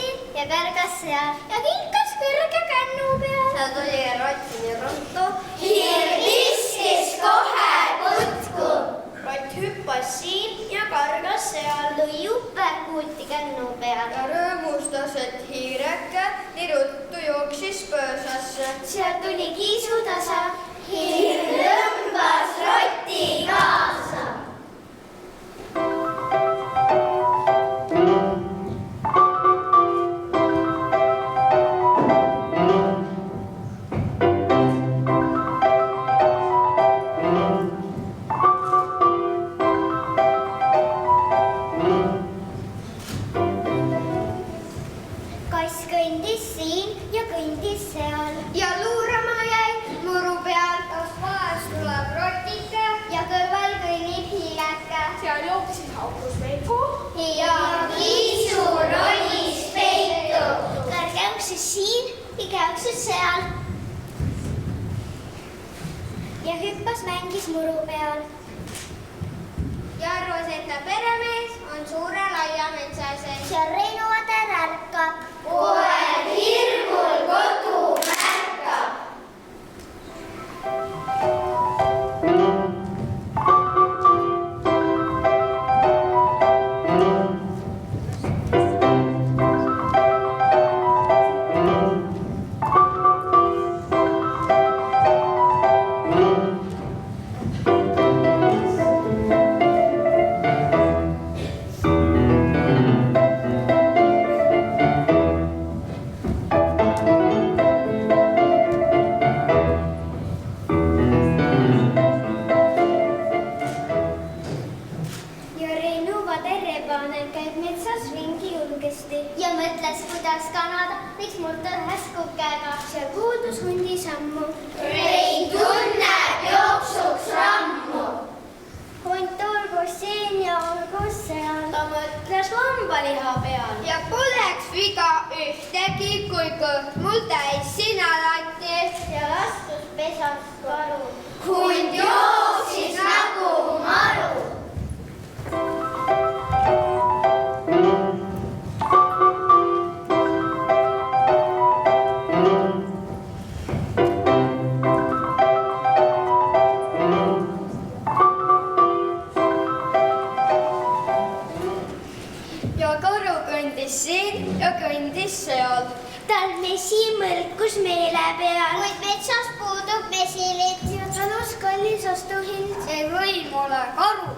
siin ja kargas seal ja kinkas kõrge kännu peal. Ta tuli rottini ruttu. Hiir viskis kohe putku. Rott hüppas siin ja kargas seal. Lõi uperkuuti kännu peal. Ja rõõmustas, et hiireke nii ruttu jooksis põõsasse. Seal tuli kiisutasa. Hiir tõmbas rotti kaasa. Kass kõndis siin ja kõndis seal. Ja luurama jäi muru peal. Kas vaes tuleb rotike Ja kõrval kõnnib hiireke. seal jooksis haukus Veiko. Ja kiisu ronis peitu. Kõrge uksis siin, pige uksis seal. Ja hüppas mängis muru peal. Ja arvas, et ta peremees on suure laia metsa sees. Seal Reinu Vader ärkab. Koer hirmul kodu märkab. Ja Reinu Vader rebane käib metsas ringi julgesti. Ja mõtles, kuidas kanada võiks murda ühes kukega. Seal kuuldus hundi sammu. Rein tunneb jooksuks rammu. Hunt olgu siin ja olgu seal. Ta mõtles lambaliha peal. Ja poleks viga ühtegi, kui kõht mul täis sina lati. Ja astus pesast varu. Hunt jooksis nagu maru. Ja karu kõndis siin ja kõndis seal. Tal mesi mõlkus meele peal. Kuid metsas puudub mesilind. Ja talus kallis ostuhind. Ei võim ole karu